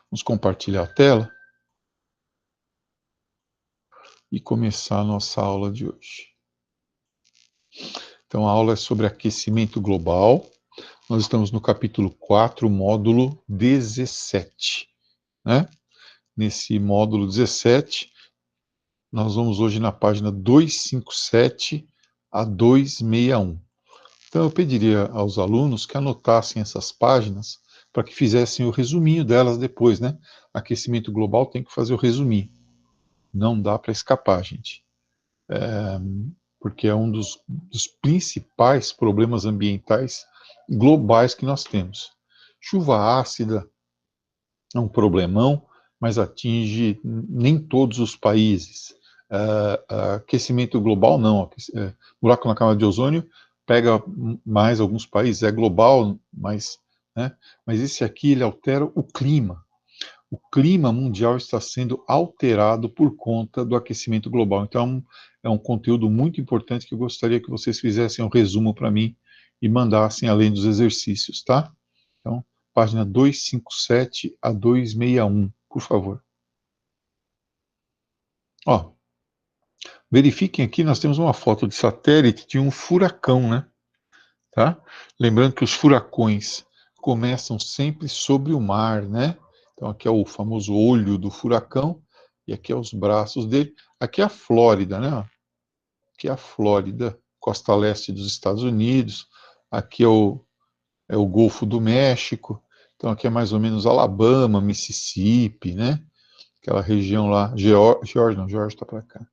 Vamos compartilhar a tela e começar a nossa aula de hoje. Então, a aula é sobre aquecimento global. Nós estamos no capítulo 4, módulo 17. Né? Nesse módulo 17, nós vamos hoje na página 257 a 261. Então, eu pediria aos alunos que anotassem essas páginas para que fizessem o resuminho delas depois, né? Aquecimento global tem que fazer o resuminho. Não dá para escapar, gente. Porque é um dos principais problemas ambientais globais que nós temos. Chuva ácida é um problemão, mas atinge nem todos os países. Aquecimento global, não. Buraco na camada de ozônio pega mais alguns países, é global, mas, né, mas esse aqui ele altera o clima. O clima mundial está sendo alterado por conta do aquecimento global. Então, é um conteúdo muito importante que eu gostaria que vocês fizessem um resumo para mim e mandassem além dos exercícios, tá? Então, página 257 a 261, por favor. Ó, verifiquem aqui, nós temos uma foto de satélite de um furacão, né? Tá? Lembrando que os furacões começam sempre sobre o mar, né? Então aqui é o famoso olho do furacão, e aqui é os braços dele. Aqui é a Flórida, né? Aqui é a Flórida, costa leste dos Estados Unidos. Aqui é o Golfo do México. Então aqui é mais ou menos Alabama, Mississippi, né? Aquela região lá, Georgia está para cá.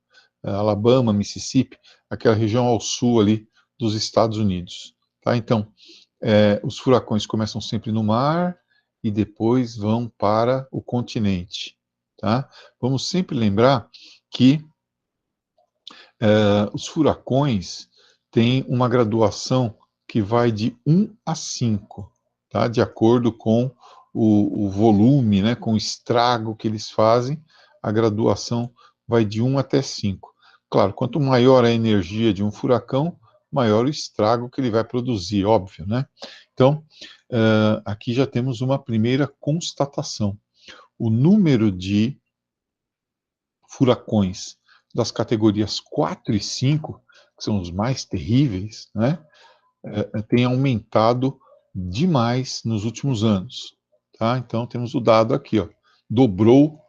Alabama, Mississippi, aquela região ao sul ali dos Estados Unidos. Tá? Então, os furacões começam sempre no mar e depois vão para o continente. Tá? Vamos sempre lembrar que os furacões têm uma graduação que vai de 1 a 5, tá? De acordo com o volume, né, com o estrago que eles fazem, a graduação vai de 1 até 5. Claro, quanto maior a energia de um furacão, maior o estrago que ele vai produzir, óbvio, né? Então, aqui já temos uma primeira constatação. O número de furacões das categorias 4 e 5, que são os mais terríveis, né, tem aumentado demais nos últimos anos. Tá? Então, temos o dado aqui, ó, dobrou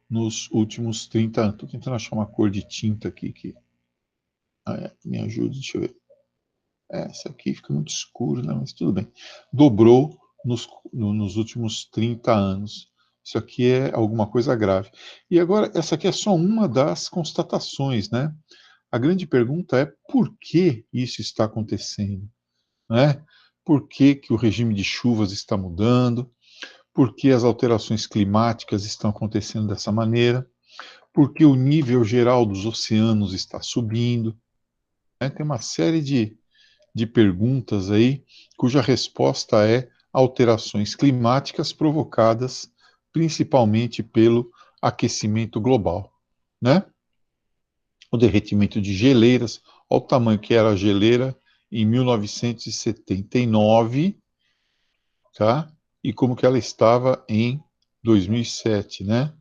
nos últimos 30 anos. Estou tentando achar uma cor de tinta aqui que me ajude, deixa eu ver. Essa aqui fica muito escuro, né? Mas tudo bem. Dobrou nos últimos 30 anos. Isso aqui é alguma coisa grave. E agora, essa aqui é só uma das constatações, né? A grande pergunta é por que isso está acontecendo, né? Por que que o regime de chuvas está mudando? Por que as alterações climáticas estão acontecendo dessa maneira? Por que o nível geral dos oceanos está subindo? Tem uma série de perguntas aí, cuja resposta é alterações climáticas provocadas principalmente pelo aquecimento global, né? O derretimento de geleiras, olha o tamanho que era a geleira em 1979, tá? E como que ela estava em 2007, né?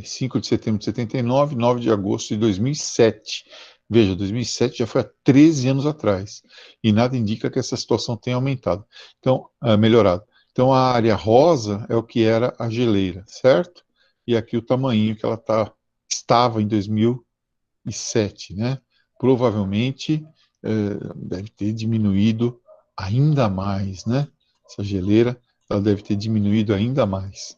5 de setembro de 79, 9 de agosto de 2007. Veja, 2007 já foi há 13 anos atrás. E nada indica que essa situação tenha aumentado. Então, melhorado. Então, a área rosa é o que era a geleira, certo? E aqui o tamanho que ela estava em 2007, né? Provavelmente deve ter diminuído ainda mais, né? Essa geleira, ela deve ter diminuído ainda mais.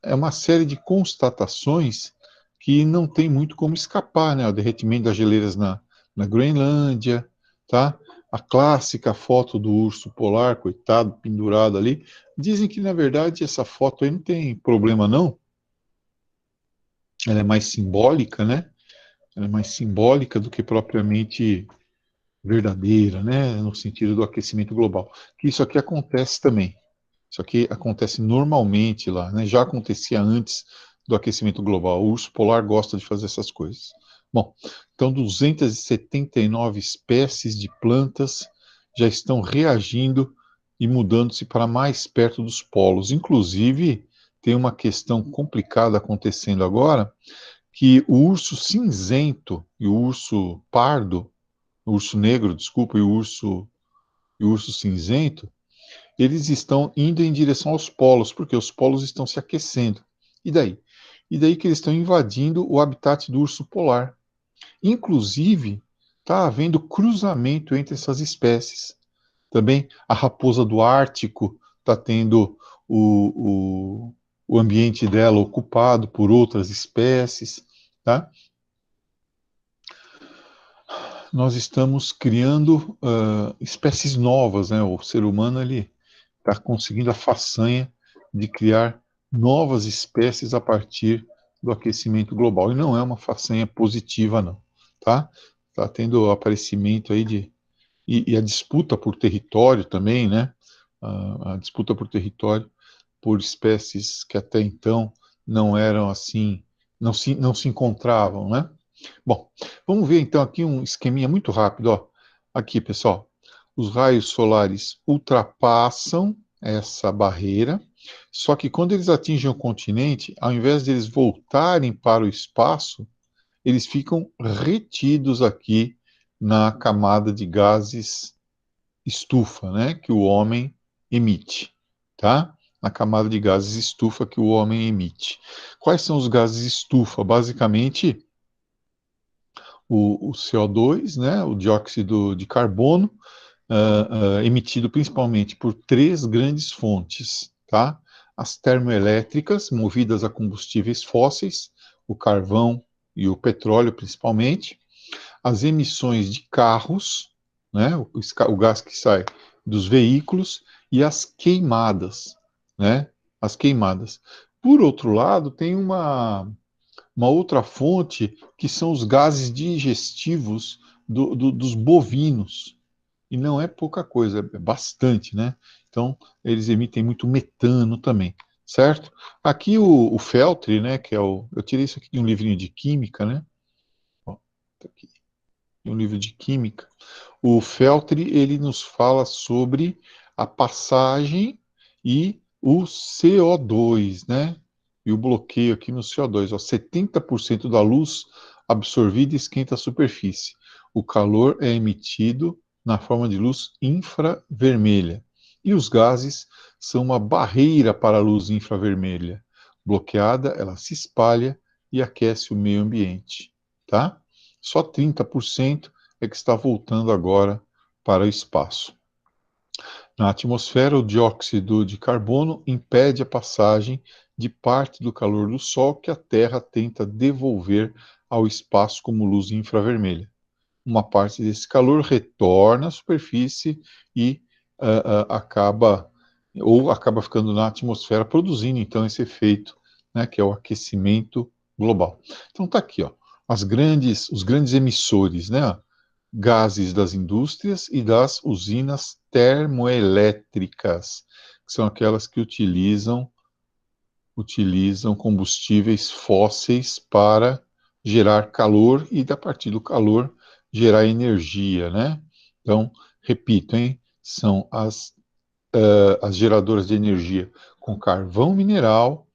É uma série de constatações que não tem muito como escapar, né? O derretimento das geleiras na Groenlândia, tá? A clássica foto do urso polar, coitado, pendurado ali. Dizem que, na verdade, essa foto aí não tem problema, não. Ela é mais simbólica, né? Ela é mais simbólica do que propriamente verdadeira, né? No sentido do aquecimento global. Que isso aqui acontece também. Isso aqui acontece normalmente lá, né? Já acontecia antes do aquecimento global. O urso polar gosta de fazer essas coisas. Bom, então 279 espécies de plantas já estão reagindo e mudando-se para mais perto dos polos. Inclusive, tem uma questão complicada acontecendo agora, que o urso cinzento e o urso pardo, o urso negro, desculpa, e o urso cinzento, eles estão indo em direção aos polos, porque os polos estão se aquecendo. E daí? E daí que eles estão invadindo o habitat do urso polar. Inclusive, está havendo cruzamento entre essas espécies. Também a raposa do Ártico está tendo o ambiente dela ocupado por outras espécies, tá? Nós estamos criando espécies novas, né? O ser humano ele está conseguindo a façanha de criar novas espécies a partir do aquecimento global. E não é uma façanha positiva, não, tá? Está tendo aparecimento aí de e a disputa por território também, né? A disputa por território por espécies que até então não eram assim, não se encontravam, né? Bom, vamos ver então aqui um esqueminha muito rápido, ó. Aqui, pessoal, os raios solares ultrapassam essa barreira, só que quando eles atingem o continente, ao invés de eles voltarem para o espaço, eles ficam retidos aqui na camada de gases estufa, né, que o homem emite, tá? Na camada de gases estufa que o homem emite. Quais são os gases estufa? Basicamente, o CO2, né, o dióxido de carbono, emitido principalmente por três grandes fontes, tá? As termoelétricas, movidas a combustíveis fósseis, o carvão e o petróleo principalmente, as emissões de carros, né, o gás que sai dos veículos, e as queimadas, né, as queimadas. Por outro lado, tem uma outra fonte que são os gases digestivos dos bovinos. E não é pouca coisa, é bastante, né? Então, eles emitem muito metano também, certo? Aqui o Feltri, né, que é o... Eu tirei isso aqui de um livrinho de química, né? Ó, tá aqui, de um livro de química. O Feltri, ele nos fala sobre a passagem e o CO2, né? E o bloqueio aqui no CO2. Ó, 70% da luz absorvida esquenta a superfície. O calor é emitido na forma de luz infravermelha. E os gases são uma barreira para a luz infravermelha. Bloqueada, ela se espalha e aquece o meio ambiente, tá? Só 30% é que está voltando agora para o espaço. Na atmosfera, o dióxido de carbono impede a passagem de parte do calor do Sol que a Terra tenta devolver ao espaço como luz infravermelha. Uma parte desse calor retorna à superfície e acaba ficando na atmosfera, produzindo então esse efeito, né, que é o aquecimento global. Então tá aqui, ó, os grandes emissores, né, gases das indústrias e das usinas termoelétricas, que são aquelas que utilizam combustíveis fósseis para gerar calor e, a partir do calor, gerar energia, né? Então, repito, hein? São as geradoras de energia com carvão mineral,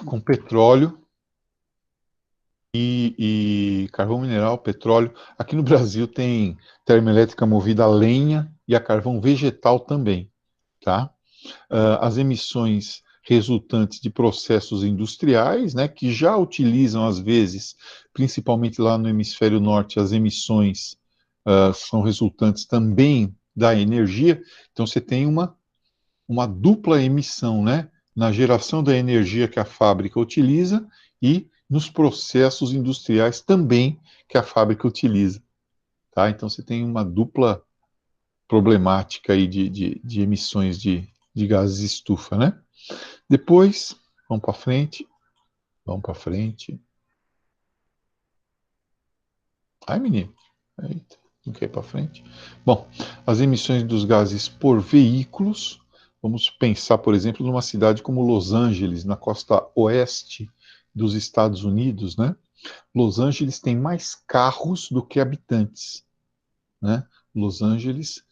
com petróleo e carvão mineral, petróleo. Aqui no Brasil tem termoelétrica movida a lenha e a carvão vegetal também, tá? As emissões resultantes de processos industriais, né, que já utilizam, às vezes, principalmente lá no hemisfério norte, as emissões são resultantes também da energia. Então, você tem uma dupla emissão, né, na geração da energia que a fábrica utiliza e nos processos industriais também que a fábrica utiliza. Tá? Então, você tem uma dupla problemática aí de emissões de gases de estufa, né? Depois, vamos para frente. Ai, menino, eita, não quer ir para frente. Bom, as emissões dos gases por veículos, Vamos pensar, por exemplo, numa cidade como Los Angeles, na costa oeste dos Estados Unidos, né? Los Angeles tem mais carros do que habitantes, né? Los Angeles,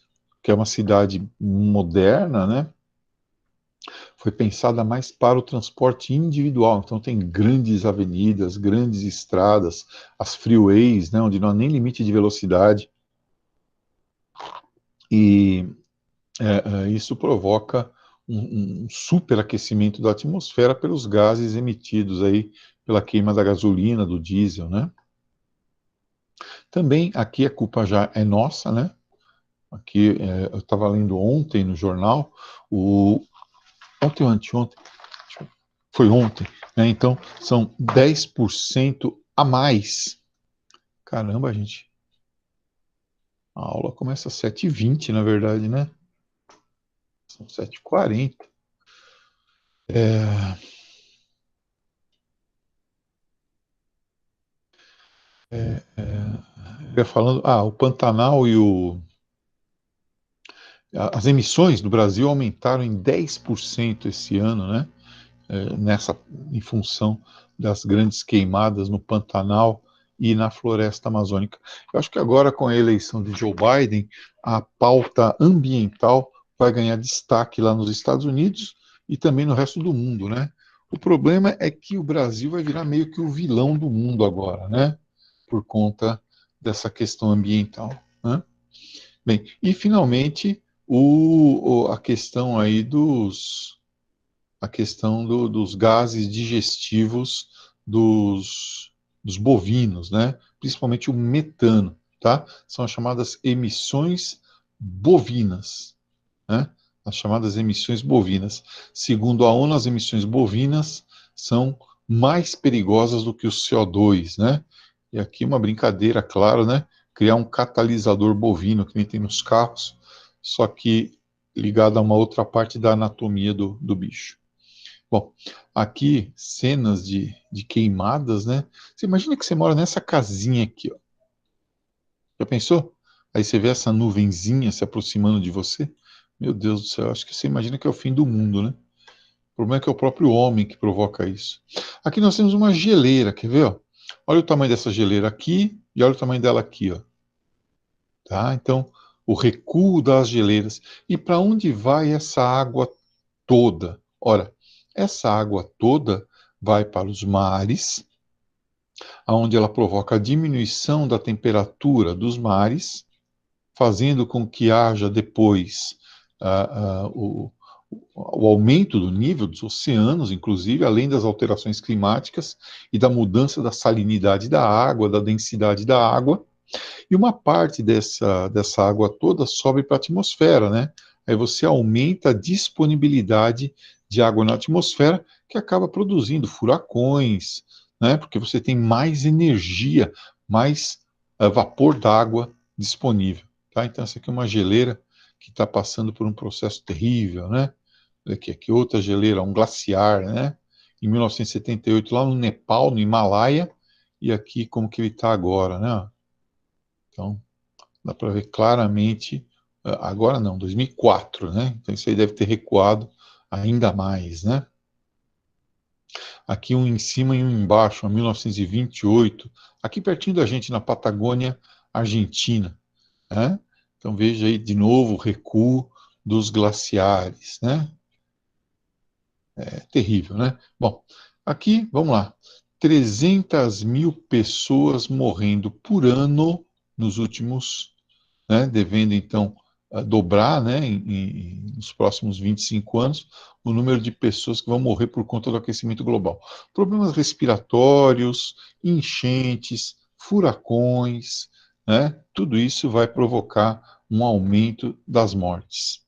que é uma cidade moderna, né? Foi pensada mais para o transporte individual. Então tem grandes avenidas, grandes estradas, as freeways, né? Onde não há nem limite de velocidade. E isso provoca um superaquecimento da atmosfera pelos gases emitidos aí pela queima da gasolina, do diesel, né? Também aqui a culpa já é nossa, né? Aqui eu estava lendo ontem no jornal, ontem ou anteontem, foi ontem, né? Então são 10% a mais. Caramba, gente. A aula começa às 7h20, na verdade, né? São 7h40. É, eu ia falando, o Pantanal e as emissões do Brasil aumentaram em 10% esse ano, né? Em função das grandes queimadas no Pantanal e na floresta amazônica. Eu acho que agora, com a eleição de Joe Biden, a pauta ambiental vai ganhar destaque lá nos Estados Unidos e também no resto do mundo, né? O problema é que o Brasil vai virar meio que o vilão do mundo agora, né? Por conta dessa questão ambiental, né? Bem, e finalmente a questão aí a questão dos gases digestivos dos bovinos, né? Principalmente o metano, tá? São as chamadas emissões bovinas, né? As chamadas emissões bovinas. Segundo a ONU, as emissões bovinas são mais perigosas do que o CO2, né? E aqui uma brincadeira, claro, né? Criar um catalisador bovino, que nem tem nos carros, só que ligado a uma outra parte da anatomia do bicho. Bom, aqui cenas de queimadas, né? Você imagina que você mora nessa casinha aqui, ó. Já pensou? Aí você vê essa nuvenzinha se aproximando de você. Meu Deus do céu, acho que você imagina que é o fim do mundo, né? O problema é que é o próprio homem que provoca isso. Aqui nós temos uma geleira, quer ver? Ó? Olha o tamanho dessa geleira aqui e olha o tamanho dela aqui, ó. Tá? Então, o recuo das geleiras. E para onde vai essa água toda? Ora, essa água toda vai para os mares, onde ela provoca a diminuição da temperatura dos mares, fazendo com que haja depois o aumento do nível dos oceanos, inclusive, além das alterações climáticas e da mudança da salinidade da água, da densidade da água, e uma parte dessa água toda sobe para a atmosfera, né? Aí você aumenta a disponibilidade de água na atmosfera, que acaba produzindo furacões, né? Porque você tem mais energia, mais vapor d'água disponível, tá? Então essa aqui é uma geleira que está passando por um processo terrível, né? Aqui outra geleira, um glaciar, né? Em 1978, lá no Nepal, no Himalaia, e aqui como que ele está agora, né? Então, dá para ver claramente, agora não, 2004, né? Então isso aí deve ter recuado ainda mais, né? Aqui um em cima e um embaixo, 1928, aqui pertinho da gente, na Patagônia, Argentina, né? Então veja aí de novo o recuo dos glaciares, né? É terrível, né? Bom, aqui, vamos lá, 300 mil pessoas morrendo por ano nos últimos, né, devendo então dobrar, né, nos próximos 25 anos, o número de pessoas que vão morrer por conta do aquecimento global. Problemas respiratórios, enchentes, furacões, né, tudo isso vai provocar um aumento das mortes.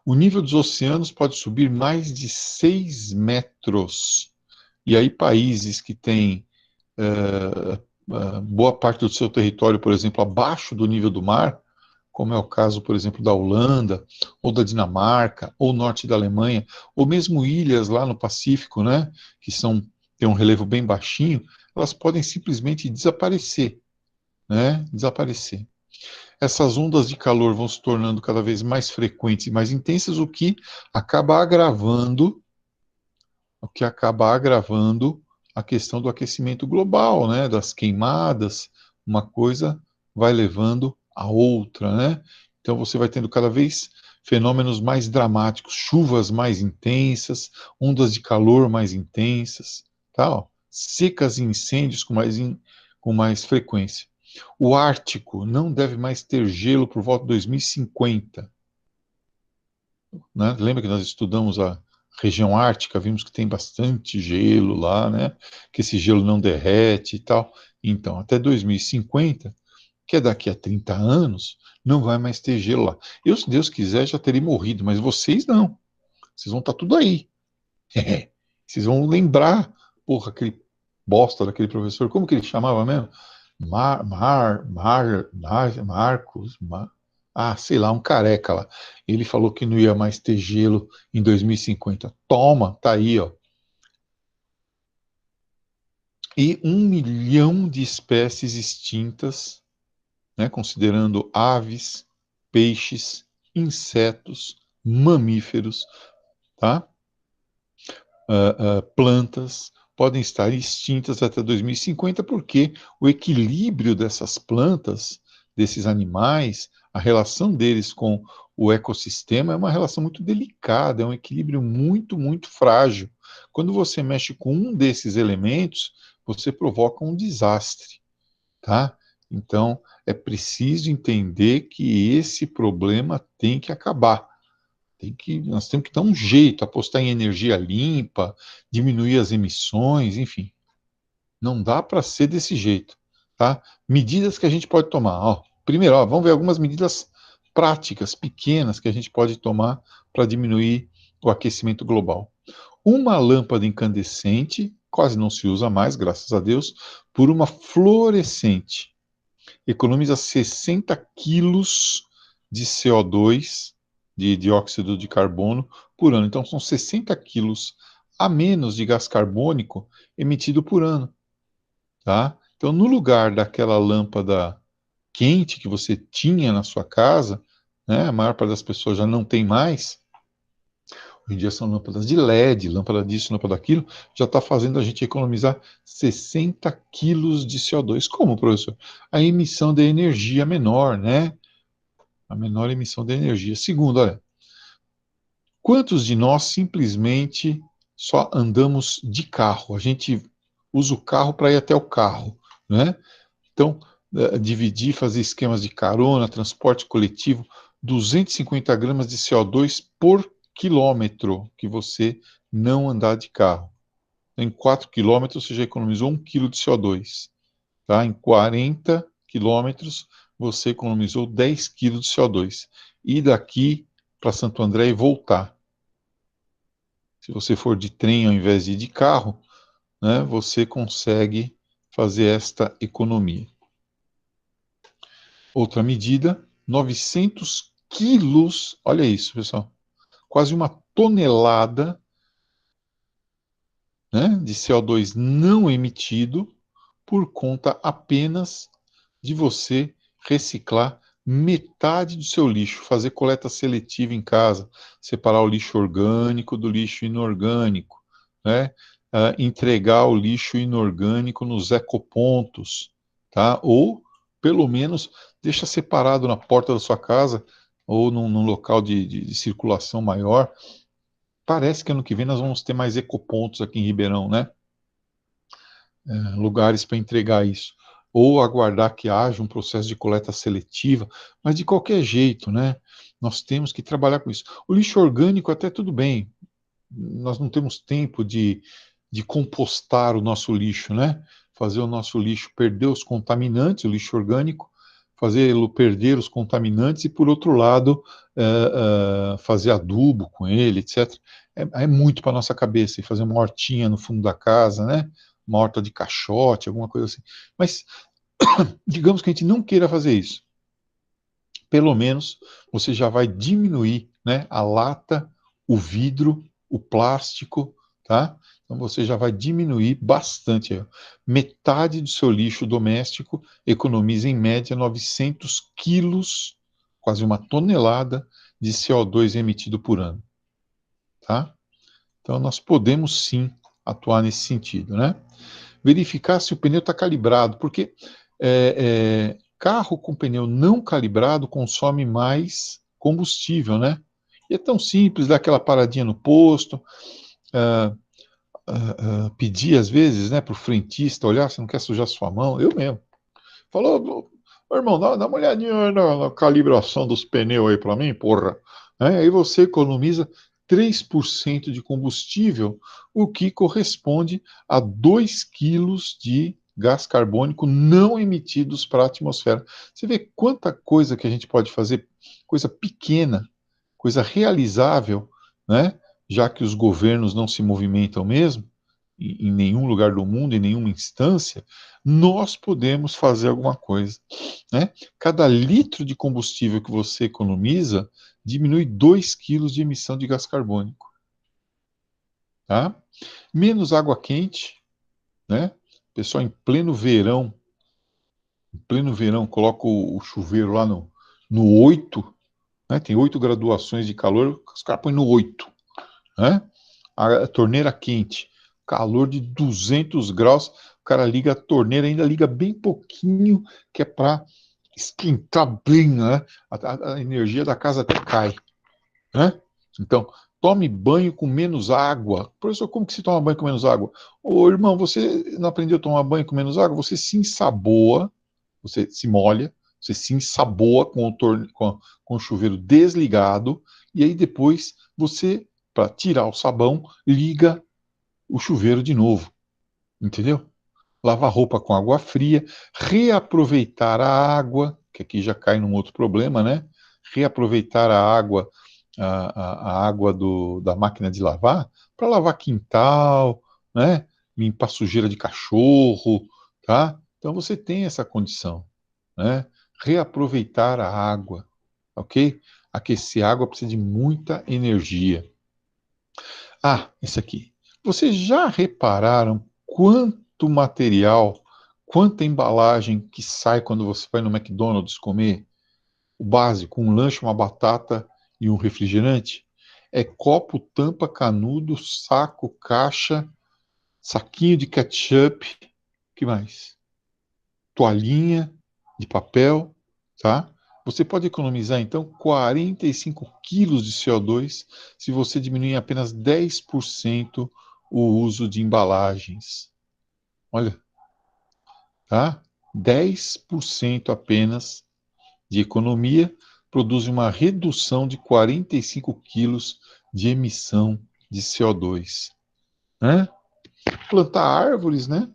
O nível dos oceanos pode subir mais de 6 metros. E aí países que têm boa parte do seu território, por exemplo, abaixo do nível do mar, como é o caso, por exemplo, da Holanda, ou da Dinamarca, ou norte da Alemanha, ou mesmo ilhas lá no Pacífico, né, que têm um relevo bem baixinho, elas podem simplesmente desaparecer, né, desaparecer. essas ondas de calor vão se tornando cada vez mais frequentes e mais intensas, acaba agravando, o que acaba agravando a questão do aquecimento global, né? Das queimadas, uma coisa vai levando a outra, né? Então você vai tendo cada vez fenômenos mais dramáticos, chuvas mais intensas, ondas de calor mais intensas, tal, secas e incêndios com mais frequência. O Ártico não deve mais ter gelo por volta de 2050. Né? Lembra que nós estudamos a região ártica, vimos que tem bastante gelo lá, né? Que esse gelo não derrete e tal. Então, até 2050, que é daqui a 30 anos, não vai mais ter gelo lá. Eu, se Deus quiser, já teria morrido, mas vocês não. Vocês vão estar tudo aí. Vocês vão lembrar, porra, aquele bosta daquele professor, como que ele chamava mesmo? Marcos, sei lá, um careca lá. Ele falou que não ia mais ter gelo em 2050. Toma, tá aí, ó. E 1 milhão de espécies extintas, né, considerando aves, peixes, insetos, mamíferos, tá? Plantas podem estar extintas até 2050, porque o equilíbrio dessas plantas, desses animais, a relação deles com o ecossistema é uma relação muito delicada, é um equilíbrio muito, muito frágil. Quando você mexe com um desses elementos, você provoca um desastre, tá? Então, é preciso entender que esse problema tem que acabar. Nós temos que dar um jeito, apostar em energia limpa, diminuir as emissões, enfim. Não dá para ser desse jeito, tá? Medidas que a gente pode tomar. Ó, primeiro, ó, vamos ver algumas medidas práticas, pequenas, que a gente pode tomar para diminuir o aquecimento global. Uma lâmpada incandescente, quase não se usa mais, graças a Deus, por uma fluorescente. Economiza 60 quilos de CO2, de dióxido de carbono, por ano. Então, são 60 quilos a menos de gás carbônico emitido por ano. Tá? Então, no lugar daquela lâmpada quente que você tinha na sua casa, né, a maior parte das pessoas já não tem mais, hoje em dia são lâmpadas de LED, lâmpada disso, lâmpada daquilo, já está fazendo a gente economizar 60 quilos de CO2. Como, professor? A emissão de energia menor, né? A menor emissão de energia. Segundo, olha, quantos de nós simplesmente só andamos de carro? A gente usa o carro para ir até o carro, né? Então, dividir, fazer esquemas de carona, transporte coletivo, 250 gramas de CO2 por quilômetro que você não andar de carro. Em 4 quilômetros, você já economizou 1 quilo de CO2. Tá? Em 40 quilômetros, você economizou 10 quilos de CO2. E daqui para Santo André e voltar. Se você for de trem ao invés de carro, né, você consegue fazer esta economia. Outra medida, 900 quilos, olha isso, pessoal, quase uma tonelada, né, de CO2 não emitido por conta apenas de você reciclar metade do seu lixo, fazer coleta seletiva em casa, separar o lixo orgânico do lixo inorgânico, né? Entregar o lixo inorgânico nos ecopontos, tá? Ou, pelo menos, deixa separado na porta da sua casa ou num local de circulação maior. Parece que ano que vem nós vamos ter mais ecopontos aqui em Ribeirão, né? Lugares para entregar isso, ou aguardar que haja um processo de coleta seletiva, mas de qualquer jeito, né? Nós temos que trabalhar com isso. O lixo orgânico até tudo bem, nós não temos tempo de compostar o nosso lixo, né? Fazer o nosso lixo perder os contaminantes, o lixo orgânico, fazê-lo perder os contaminantes e, por outro lado, fazer adubo com ele, etc. É muito para nossa cabeça, e fazer uma hortinha no fundo da casa, né? Uma horta de caixote, alguma coisa assim. Mas digamos que a gente não queira fazer isso. Pelo menos você já vai diminuir, né, a lata, o vidro, o plástico, tá? Então você já vai diminuir bastante. Metade do seu lixo doméstico economiza em média 900 quilos, quase uma tonelada de CO2 emitido por ano. Tá? Então nós podemos sim atuar nesse sentido, né? Verificar se o pneu está calibrado, porque carro com pneu não calibrado consome mais combustível, né? E é tão simples, dar aquela paradinha no posto, ah, pedir às vezes, né, para o frentista olhar, você não quer sujar sua mão, eu mesmo. Falou, ô, irmão, dá uma olhadinha na calibração dos pneus aí para mim, porra. Aí você economiza 3% de combustível, o que corresponde a 2 quilos de gás carbônico não emitidos para a atmosfera. Você vê quanta coisa que a gente pode fazer, coisa pequena, coisa realizável, né? Já que os governos não se movimentam mesmo, em nenhum lugar do mundo, em nenhuma instância, nós podemos fazer alguma coisa, né? Cada litro de combustível que você economiza diminui 2 quilos de emissão de gás carbônico, tá? Menos água quente, né? Pessoal, em pleno verão, coloca o chuveiro lá no 8, né? Tem 8 graduações de calor, os caras põem no 8, né? A torneira quente, calor de 200 graus, o cara liga a torneira, ainda liga bem pouquinho, que é para esquentar bem, né? A energia da casa até cai, né? Então, tome banho com menos água. Professor, como que se toma banho com menos água? Ô, irmão, você não aprendeu a tomar banho com menos água? Você se ensaboa, você se molha, você se ensaboa com o chuveiro desligado, e aí depois você, para tirar o sabão, liga o chuveiro de novo, entendeu? Lavar roupa com água fria, reaproveitar a água, que aqui já cai num outro problema, né? Reaproveitar a água, a água da máquina de lavar, para lavar quintal, né? Limpar sujeira de cachorro, tá? Então você tem essa condição, né? Reaproveitar a água, ok? Aquecer água precisa de muita energia. Ah, esse aqui. Vocês já repararam quanto material, quanta embalagem que sai quando você vai no McDonald's comer? O básico, um lanche, uma batata e um refrigerante? É copo, tampa, canudo, saco, caixa, saquinho de ketchup, que mais? Toalhinha de papel, tá? Você pode economizar, então, 45 quilos de CO2 se você diminuir em apenas 10% o uso de embalagens. Olha, tá? 10% apenas de economia produz uma redução de 45 quilos de emissão de CO2. Né? Plantar árvores, né?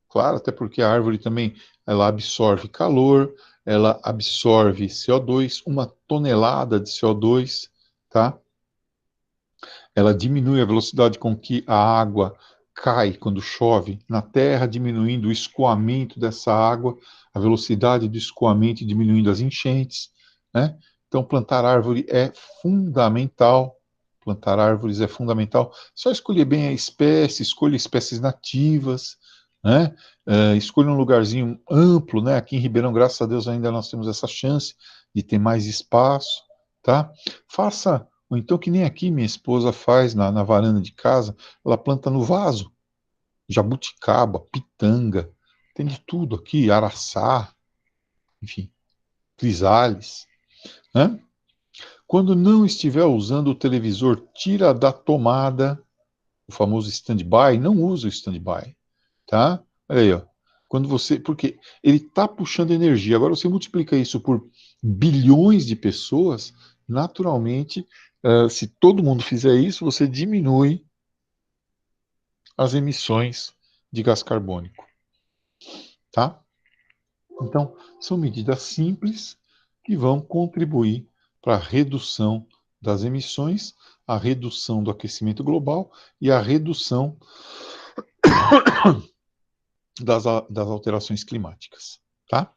Claro, até porque a árvore também ela absorve calor, ela absorve CO2, 1 tonelada de CO2, tá? Ela diminui a velocidade com que a água cai quando chove na terra, diminuindo o escoamento dessa água, a velocidade do escoamento e diminuindo as enchentes, né? Então, plantar árvore é fundamental. Plantar árvores é fundamental. Só escolher bem a espécie, escolha espécies nativas, né? Escolha um lugarzinho amplo, né? Aqui em Ribeirão, graças a Deus, ainda nós temos essa chance de ter mais espaço, tá? Faça ou então, que nem aqui minha esposa faz na varanda de casa, ela planta no vaso, jabuticaba, pitanga, tem de tudo aqui, araçá, enfim, crisales, né? Quando não estiver usando o televisor, tira da tomada, o famoso stand-by, não usa o stand-by, tá? Olha aí, ó. Quando você, porque ele está puxando energia. Agora você multiplica isso por bilhões de pessoas, naturalmente, se todo mundo fizer isso, você diminui as emissões de gás carbônico, tá? Então, são medidas simples que vão contribuir para a redução das emissões, a redução do aquecimento global e a redução das alterações climáticas, tá?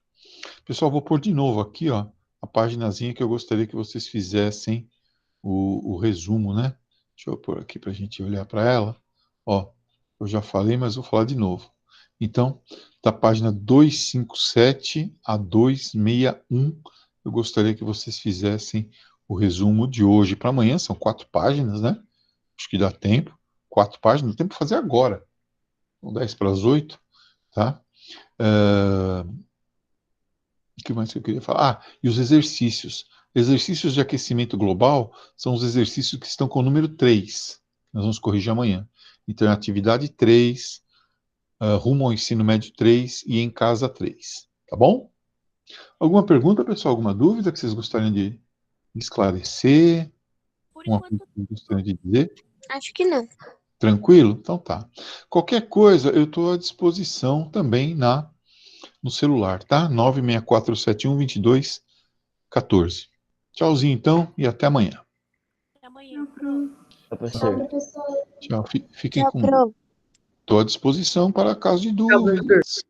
Pessoal, vou pôr de novo aqui, ó, a paginazinha que eu gostaria que vocês fizessem o resumo, né? Deixa eu pôr aqui para a gente olhar para ela. Ó, Eu já falei, mas vou falar de novo. Então, da página 257 a 261, eu gostaria que vocês fizessem o resumo de hoje para amanhã. São 4 páginas, né? Acho que dá tempo. 4 páginas, dá tempo para fazer agora. São 10 para as 8, tá? O que mais que eu queria falar? Ah, e os exercícios. Exercícios de aquecimento global são os exercícios que estão com o número 3. Nós vamos corrigir amanhã. Então, atividade 3, rumo ao ensino médio 3 e em casa 3. Tá bom? Alguma pergunta, pessoal? Alguma dúvida que vocês gostariam de esclarecer? Por Uma coisa enquanto, que vocês gostariam de dizer? acho que não. Tranquilo? Então tá. Qualquer coisa, eu estou à disposição também no celular, tá? 964712214. Tchauzinho, então, e até amanhã. Até amanhã. Professor. Tchau, fiquem Tchau, com. Pro. Estou à disposição para caso de dúvidas.